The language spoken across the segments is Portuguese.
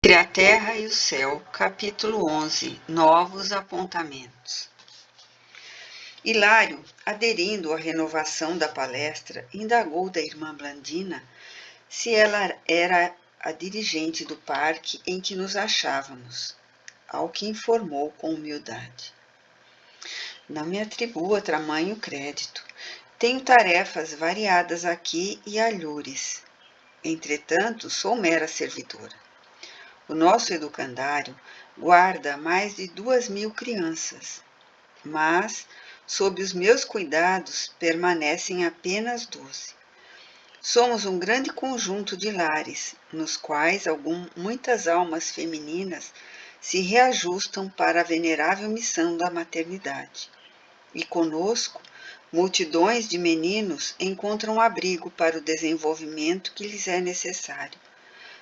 Entre a Terra e o Céu, capítulo 11, Novos apontamentos. Hilário, aderindo à renovação da palestra, indagou da irmã Blandina se ela era a dirigente do parque em que nos achávamos, ao que informou com humildade. Não me atribua tamanho crédito. Tenho tarefas variadas aqui e alhures. Entretanto, sou mera servidora. O nosso educandário guarda mais de 2.000 crianças, mas, sob os meus cuidados, permanecem apenas 12. Somos um grande conjunto de lares, nos quais muitas almas femininas se reajustam para a venerável missão da maternidade. E conosco, multidões de meninos encontram abrigo para o desenvolvimento que lhes é necessário,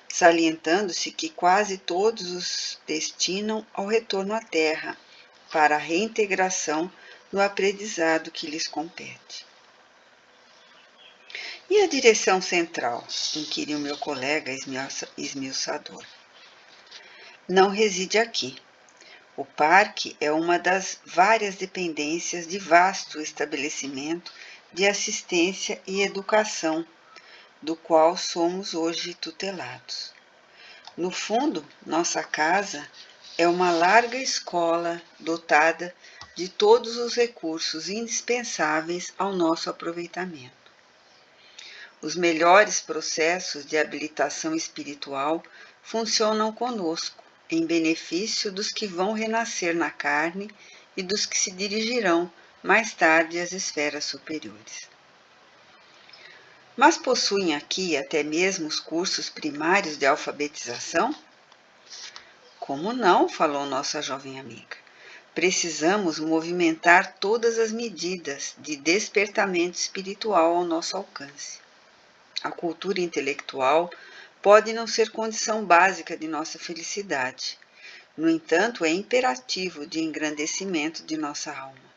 salientando-se que quase todos os destinam ao retorno à terra, para a reintegração no aprendizado que lhes compete. E a direção central? Inquiriu meu colega esmiuçador. Não reside aqui. O parque é uma das várias dependências de vasto estabelecimento de assistência e educação, do qual somos hoje tutelados. No fundo, nossa casa é uma larga escola dotada de todos os recursos indispensáveis ao nosso aproveitamento. Os melhores processos de habilitação espiritual funcionam conosco, em benefício dos que vão renascer na carne e dos que se dirigirão mais tarde às esferas superiores. Mas possuem aqui até mesmo os cursos primários de alfabetização? Como não? Falou nossa jovem amiga. Precisamos movimentar todas as medidas de despertamento espiritual ao nosso alcance. A cultura intelectual pode não ser condição básica de nossa felicidade. No entanto, é imperativo de engrandecimento de nossa alma.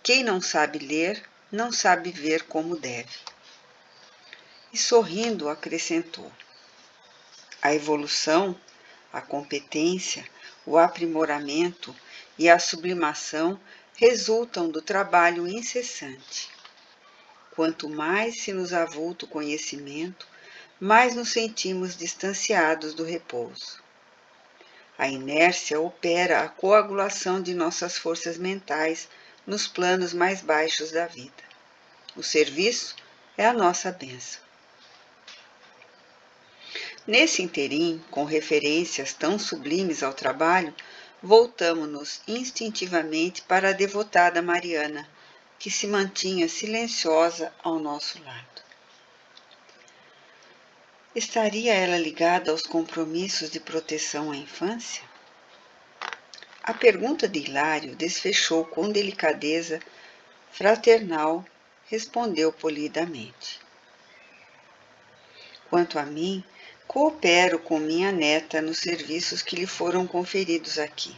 Quem não sabe ler, não sabe ver como deve. E sorrindo acrescentou: a evolução, a competência, o aprimoramento e a sublimação resultam do trabalho incessante. Quanto mais se nos avulta o conhecimento, mais nos sentimos distanciados do repouso. A inércia opera a coagulação de nossas forças mentais nos planos mais baixos da vida. O serviço é a nossa bênção. Nesse interim, com referências tão sublimes ao trabalho, voltamo-nos instintivamente para a devotada Mariana, que se mantinha silenciosa ao nosso lado. Estaria ela ligada aos compromissos de proteção à infância? A pergunta de Hilário desfechou com delicadeza fraternal, respondeu polidamente. Quanto a mim, coopero com minha neta nos serviços que lhe foram conferidos aqui.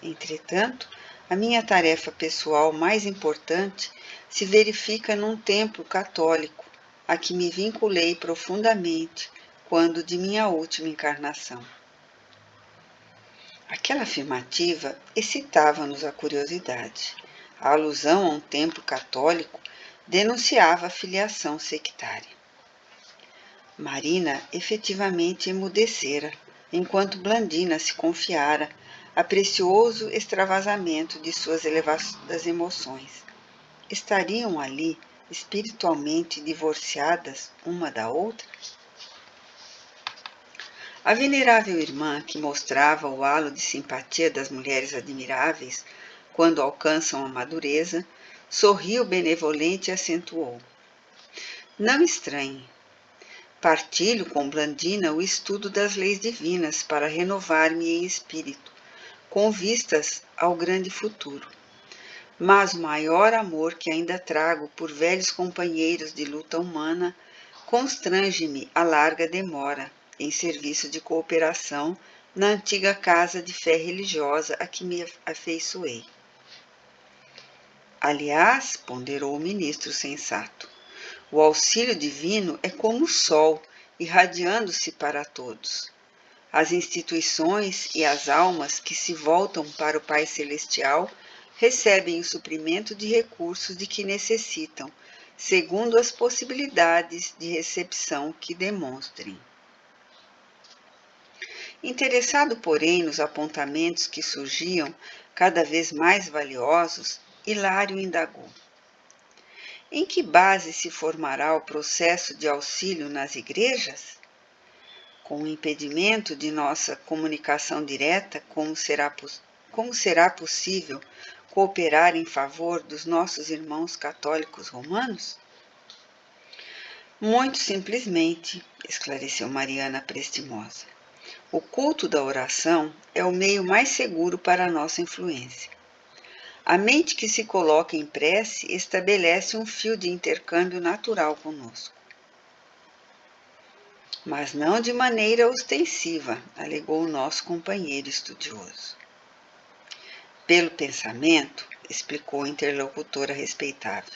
Entretanto, a minha tarefa pessoal mais importante se verifica num templo católico, a que me vinculei profundamente quando de minha última encarnação. Aquela afirmativa excitava-nos a curiosidade. A alusão a um templo católico denunciava a filiação sectária. Marina efetivamente emudecera, enquanto Blandina se confiara a precioso extravasamento de suas elevadas emoções. Estariam ali espiritualmente divorciadas uma da outra? A venerável irmã, que mostrava o halo de simpatia das mulheres admiráveis quando alcançam a madureza, sorriu benevolente e acentuou: não estranhe. Partilho com Blandina o estudo das leis divinas para renovar-me em espírito, com vistas ao grande futuro. Mas o maior amor que ainda trago por velhos companheiros de luta humana constrange-me a larga demora em serviço de cooperação na antiga casa de fé religiosa a que me afeiçoei. Aliás, ponderou o ministro sensato, o auxílio divino é como o sol, irradiando-se para todos. As instituições e as almas que se voltam para o Pai Celestial recebem o suprimento de recursos de que necessitam, segundo as possibilidades de recepção que demonstrem. Interessado, porém, nos apontamentos que surgiam cada vez mais valiosos, Hilário indagou: em que base se formará o processo de auxílio nas igrejas? Com o impedimento de nossa comunicação direta, como será possível cooperar em favor dos nossos irmãos católicos romanos? Muito simplesmente, esclareceu Mariana Prestimosa. O culto da oração é o meio mais seguro para a nossa influência. A mente que se coloca em prece estabelece um fio de intercâmbio natural conosco. Mas não de maneira ostensiva, alegou o nosso companheiro estudioso. Pelo pensamento, explicou a interlocutora respeitável,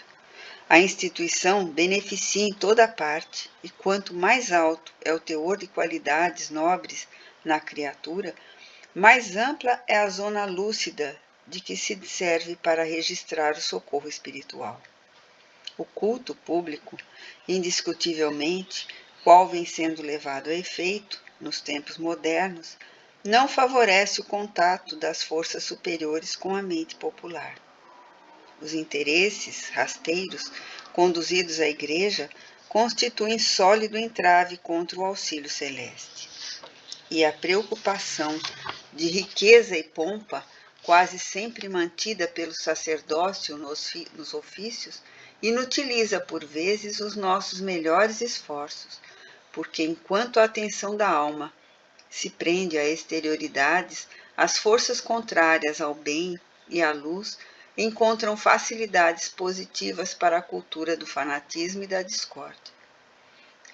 a instituição beneficia em toda parte, e quanto mais alto é o teor de qualidades nobres na criatura, mais ampla é a zona lúcida de que se serve para registrar o socorro espiritual. O culto público, indiscutivelmente, qual vem sendo levado a efeito nos tempos modernos, não favorece o contato das forças superiores com a mente popular. Os interesses rasteiros conduzidos à Igreja constituem sólido entrave contra o auxílio celeste. E a preocupação de riqueza e pompa, quase sempre mantida pelo sacerdócio nos ofícios, inutiliza por vezes os nossos melhores esforços, porque enquanto a atenção da alma se prende a exterioridades, as forças contrárias ao bem e à luz encontram facilidades positivas para a cultura do fanatismo e da discórdia.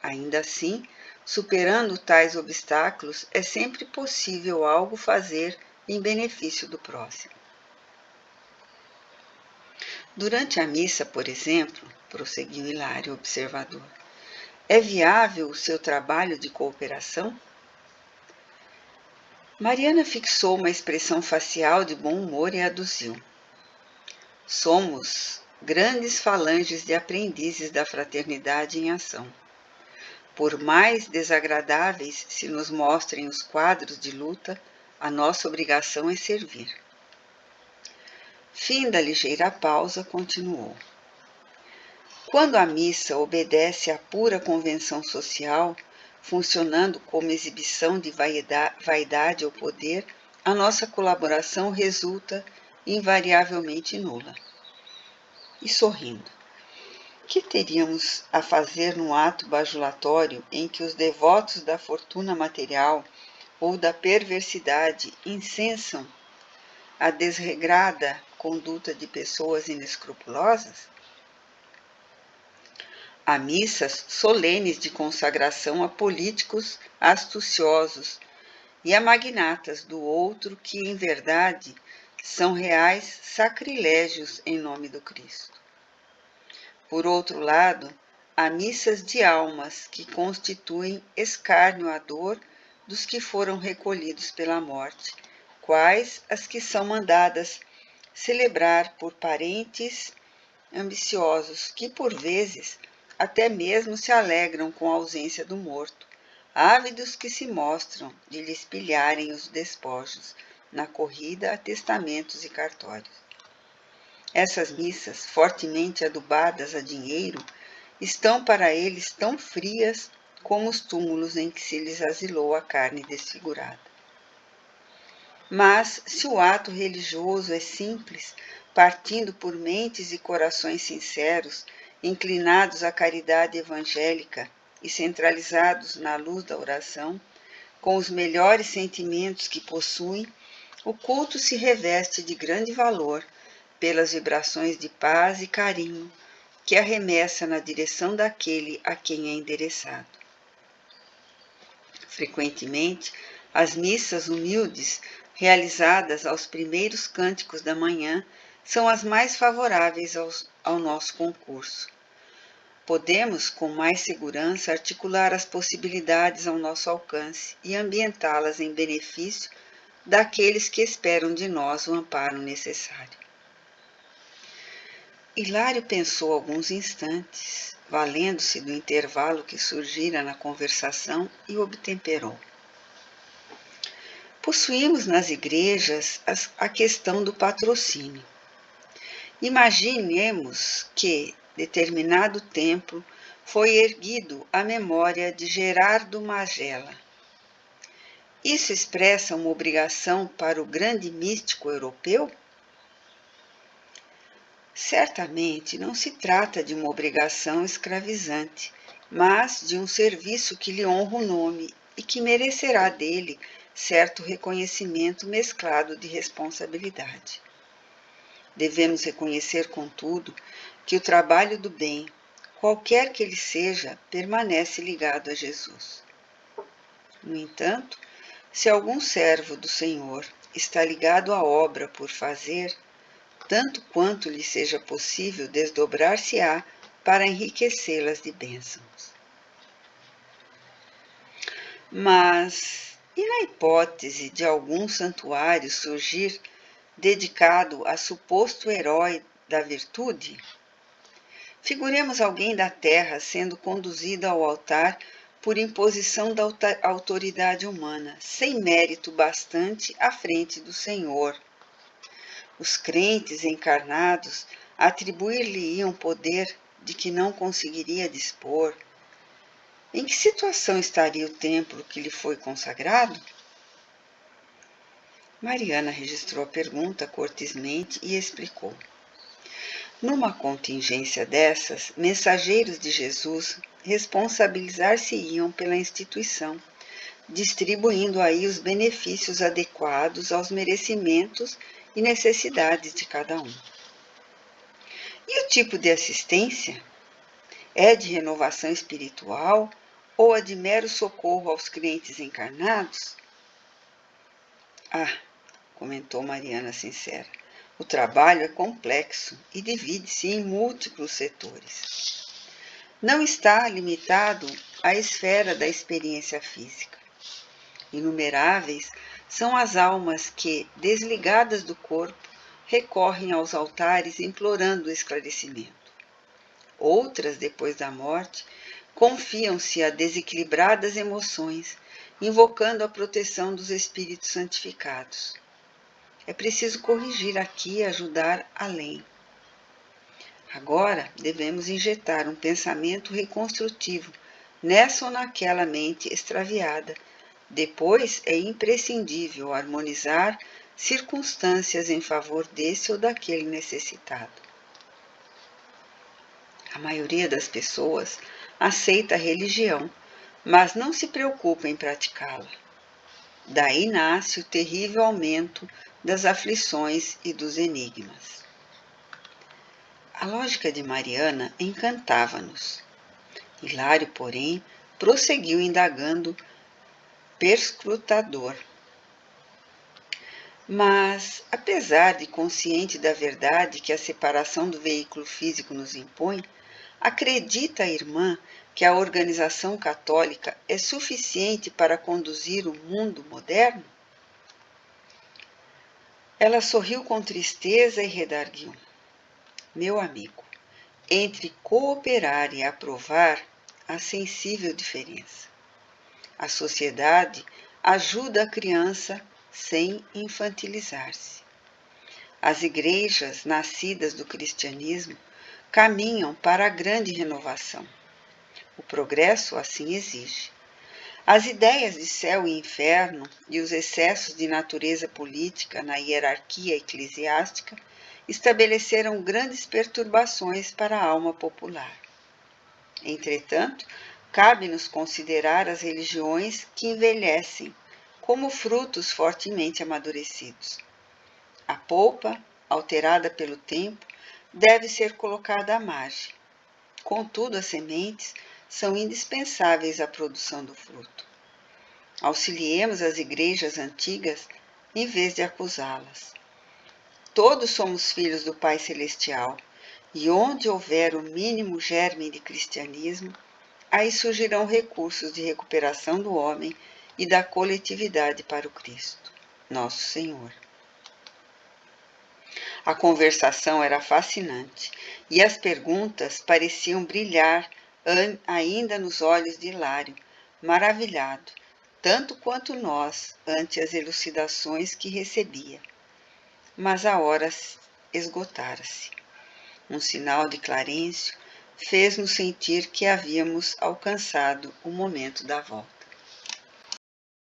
Ainda assim, superando tais obstáculos, é sempre possível algo fazer em benefício do próximo. Durante a missa, por exemplo, prosseguiu Hilário, observador, é viável o seu trabalho de cooperação? Mariana fixou uma expressão facial de bom humor e aduziu. Somos grandes falanges de aprendizes da fraternidade em ação. Por mais desagradáveis se nos mostrem os quadros de luta, a nossa obrigação é servir. Fim da ligeira pausa, continuou. Quando a missa obedece à pura convenção social, funcionando como exibição de vaidade ou poder, a nossa colaboração resulta invariavelmente nula. E sorrindo, que teríamos a fazer num ato bajulatório em que os devotos da fortuna material ou da perversidade incensam a desregrada conduta de pessoas inescrupulosas? Há missas solenes de consagração a políticos astuciosos e a magnatas do outro que, em verdade, são reais sacrilégios em nome do Cristo. Por outro lado, há missas de almas que constituem escárnio à dor dos que foram recolhidos pela morte, quais as que são mandadas celebrar por parentes ambiciosos que, por vezes, até mesmo se alegram com a ausência do morto, ávidos que se mostram de lhe espilharem os despojos na corrida a testamentos e cartórios. Essas missas, fortemente adubadas a dinheiro, estão para eles tão frias como os túmulos em que se lhes asilou a carne desfigurada. Mas, se o ato religioso é simples, partindo por mentes e corações sinceros, inclinados à caridade evangélica e centralizados na luz da oração, com os melhores sentimentos que possuem, o culto se reveste de grande valor pelas vibrações de paz e carinho que arremessa na direção daquele a quem é endereçado. Frequentemente, as missas humildes, realizadas aos primeiros cânticos da manhã, são as mais favoráveis ao nosso concurso. podemos, com mais segurança, articular as possibilidades ao nosso alcance e ambientá-las em benefício daqueles que esperam de nós o amparo necessário. Hilário pensou alguns instantes, valendo-se do intervalo que surgira na conversação, e obtemperou. Possuímos nas igrejas a questão do patrocínio. Imaginemos que determinado templo foi erguido à memória de Gerardo Magela. Isso expressa uma obrigação para o grande místico europeu? Certamente não se trata de uma obrigação escravizante, mas de um serviço que lhe honra o nome e que merecerá dele certo reconhecimento mesclado de responsabilidade. Devemos reconhecer, contudo, que o trabalho do bem, qualquer que ele seja, permanece ligado a Jesus. No entanto, se algum servo do Senhor está ligado à obra por fazer, tanto quanto lhe seja possível, desdobrar-se-á para enriquecê-las de bênçãos. Mas, e na hipótese de algum santuário surgir dedicado a suposto herói da virtude? Figuremos alguém da terra sendo conduzido ao altar por imposição da autoridade humana, sem mérito bastante à frente do Senhor. Os crentes encarnados atribuir-lhe-iam poder de que não conseguiria dispor. Em que situação estaria o templo que lhe foi consagrado? Mariana registrou a pergunta cortesmente e explicou. Numa contingência dessas, mensageiros de Jesus responsabilizar-se-iam pela instituição, distribuindo aí os benefícios adequados aos merecimentos e necessidades de cada um. E o tipo de assistência? É de renovação espiritual ou é de mero socorro aos clientes encarnados? Ah, comentou Mariana sincera, o trabalho é complexo e divide-se em múltiplos setores. Não está limitado à esfera da experiência física. Inumeráveis são as almas que, desligadas do corpo, recorrem aos altares implorando esclarecimento. Outras, depois da morte, confiam-se a desequilibradas emoções, invocando a proteção dos espíritos santificados. É preciso corrigir aqui e ajudar além. Agora devemos injetar um pensamento reconstrutivo nessa ou naquela mente extraviada. Depois é imprescindível harmonizar circunstâncias em favor desse ou daquele necessitado. A maioria das pessoas aceita a religião, mas não se preocupa em praticá-la. Daí nasce o terrível aumento das aflições e dos enigmas. A lógica de Mariana encantava-nos. Hilário, porém, prosseguiu indagando perscrutador. Mas, apesar de consciente da verdade que a separação do veículo físico nos impõe, acredita a irmã que a organização católica é suficiente para conduzir o mundo moderno? Ela sorriu com tristeza e redarguiu. Meu amigo, entre cooperar e aprovar, há sensível diferença. A sociedade ajuda a criança sem infantilizar-se. As igrejas nascidas do cristianismo caminham para a grande renovação. O progresso assim exige. As ideias de céu e inferno e os excessos de natureza política na hierarquia eclesiástica estabeleceram grandes perturbações para a alma popular. Entretanto, cabe-nos considerar as religiões que envelhecem como frutos fortemente amadurecidos. A polpa, alterada pelo tempo, deve ser colocada à margem. Contudo, as sementes são indispensáveis à produção do fruto. Auxiliemos as igrejas antigas em vez de acusá-las. Todos somos filhos do Pai Celestial E onde houver o mínimo germe de cristianismo, aí surgirão recursos de recuperação do homem e da coletividade para o Cristo, nosso Senhor. A conversação era fascinante e as perguntas pareciam brilhar ainda nos olhos de Hilário, maravilhado, tanto quanto nós, ante as elucidações que recebia. Mas a hora esgotara-se. Um sinal de Clarencio fez-nos sentir que havíamos alcançado o momento da volta.